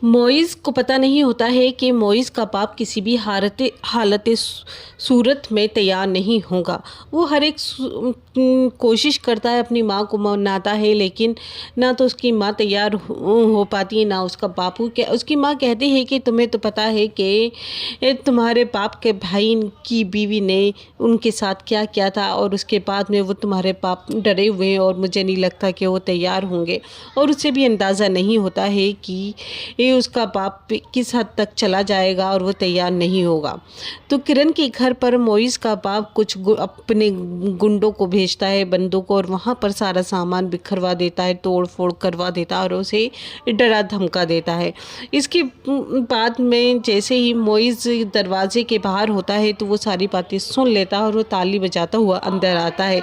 मोइज़ को पता नहीं होता है कि मोइज़ का बाप किसी भी हालत सूरत में तैयार नहीं होगा। वो हर एक कोशिश करता है, अपनी माँ को मनाता है, लेकिन ना तो उसकी माँ तैयार हो पाती है, ना उसका बापू। उसकी माँ कहती है कि तुम्हें तो पता है कि तुम्हारे बाप के भाई की बीवी ने उनके साथ क्या किया था, और उसके बाद में वो तुम्हारे बाप डरे हुए हैं और मुझे नहीं लगता कि वो तैयार होंगे। और उसे भी अंदाज़ा नहीं होता है कि उसका बाप किस हद तक चला जाएगा और वो तैयार नहीं होगा। तो किरण के घर पर मोइज़ का बाप कुछ अपने गुंडों को भेजता है, बंदों को, और वहाँ पर सारा सामान बिखरवा देता है, तोड़ फोड़ करवा देता है और उसे डरा धमका देता है। इसके बाद में जैसे ही मोइज़ दरवाजे के बाहर होता है तो वो सारी बातें सुन लेता है और वो ताली बजाता हुआ अंदर आता है,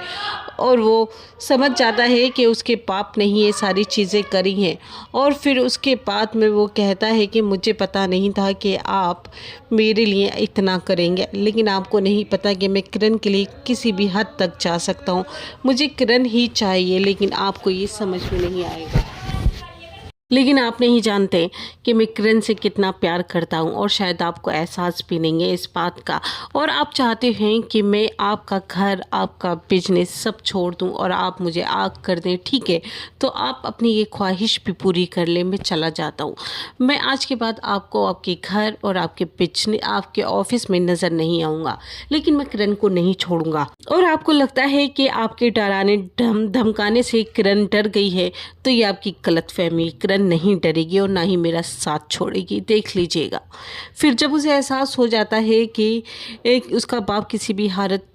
और वो समझ जाता है कि उसके बाप ने ही ये सारी चीज़ें करी हैं। और फिर उसके बाद में वो कहता है कि मुझे पता नहीं था कि आप मेरे लिए इतना करेंगे, लेकिन आपको नहीं पता कि मैं किरण के लिए किसी भी हद तक जा सकता हूँ। मुझे किरण ही चाहिए, लेकिन आपको ये समझ में नहीं आएगा। लेकिन आप नहीं जानते कि मैं किरण से कितना प्यार करता हूँ, और शायद आपको एहसास भी नहीं है इस बात का। और आप चाहते हैं कि मैं आपका घर, आपका बिजनेस सब छोड़ दूँ और आप मुझे आग कर दें। ठीक है, तो आप अपनी ये ख्वाहिश भी पूरी कर लें, मैं चला जाता हूँ। मैं आज के बाद आपको आपके घर और आपके बिजनेस, आपके ऑफिस में नज़र नहीं आऊँगा, लेकिन मैं किरण को नहीं छोड़ूंगा। और आपको लगता है कि आपके डराने धमकाने से किरण डर गई है, तो ये आपकी गलतफहमी। किरण नहीं डरेगी और ना ही मेरा साथ छोड़ेगी, देख लीजिएगा। फिर जब उसे एहसास हो जाता है कि उसका बाप किसी भी हालत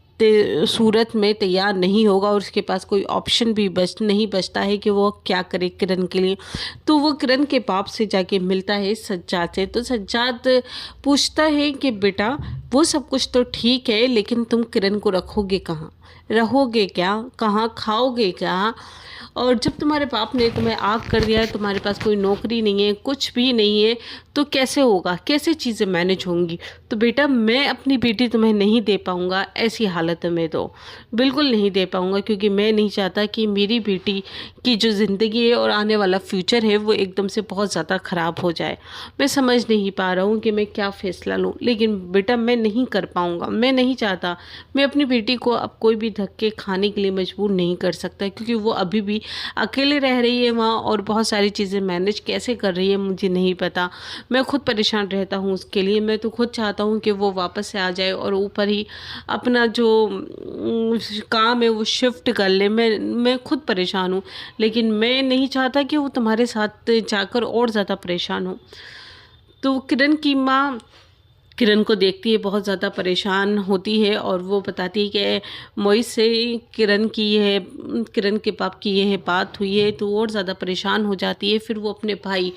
सूरत में तैयार नहीं होगा और उसके पास कोई ऑप्शन भी नहीं बचता है कि वो क्या करे किरण के लिए, तो वो किरण के बाप से जाके मिलता है सज्जाद से। तो सज्जाद पूछता है कि बेटा, वो सब कुछ तो ठीक है, लेकिन तुम किरण को रखोगे कहाँ, रहोगे क्या, कहाँ खाओगे क्या? और जब तुम्हारे बाप ने तुम्हें आग कर दिया है, तुम्हारे पास कोई नौकरी नहीं है, कुछ भी नहीं है, तो कैसे होगा, कैसे चीज़ें मैनेज होंगी? तो बेटा, मैं अपनी बेटी तुम्हें नहीं दे पाऊँगा, ऐसी हालत में तो बिल्कुल नहीं दे पाऊँगा, क्योंकि मैं नहीं चाहता कि मेरी बेटी की जो ज़िंदगी है और आने वाला फ्यूचर है वो एकदम से बहुत ज़्यादा ख़राब हो जाए। मैं समझ नहीं पा रहा हूँ कि मैं क्या फ़ैसला लूँ, लेकिन बेटा मैं नहीं कर पाऊँगा, मैं नहीं चाहता। मैं अपनी बेटी को अब कोई भी धक्के खाने के लिए मजबूर नहीं कर सकता, क्योंकि वो अभी भी अकेले रह रही है वहाँ, और बहुत सारी चीज़ें मैनेज कैसे कर रही है मुझे नहीं पता। मैं खुद परेशान रहता हूँ उसके लिए। मैं तो खुद चाहता हूँ कि वो वापस से आ जाए और ऊपर ही अपना जो काम है वो शिफ्ट कर ले। मैं खुद परेशान हूँ, लेकिन मैं नहीं चाहता कि वो तुम्हारे साथ जाकर और ज़्यादा परेशान हो। तो किरण की माँ किरण को देखती है, बहुत ज़्यादा परेशान होती है, और वो बताती है कि मोइज़ से किरण के बाप की यह बात हुई है, तो और ज़्यादा परेशान हो जाती है। फिर वो अपने भाई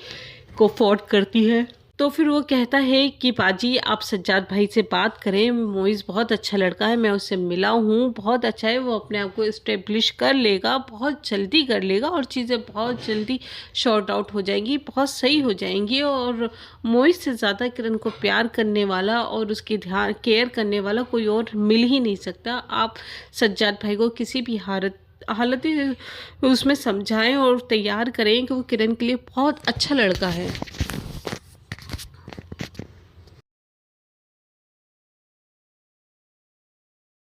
को फ़ोन करती है, तो फिर वो कहता है कि पाजी, आप सज्जाद भाई से बात करें, मोइज़ बहुत अच्छा लड़का है, मैं उससे मिला हूँ, बहुत अच्छा है, वो अपने आप को इस्टेब्लिश कर लेगा, बहुत जल्दी कर लेगा, और चीज़ें बहुत जल्दी शॉर्ट आउट हो जाएंगी, बहुत सही हो जाएंगी। और मोइज़ से ज़्यादा किरण को प्यार करने वाला और उसके ध्यान केयर करने वाला कोई और मिल ही नहीं सकता। आप सज्जाद भाई को किसी भी हालत उसमें समझाएं और तैयार करें कि वो किरण के लिए बहुत अच्छा लड़का है।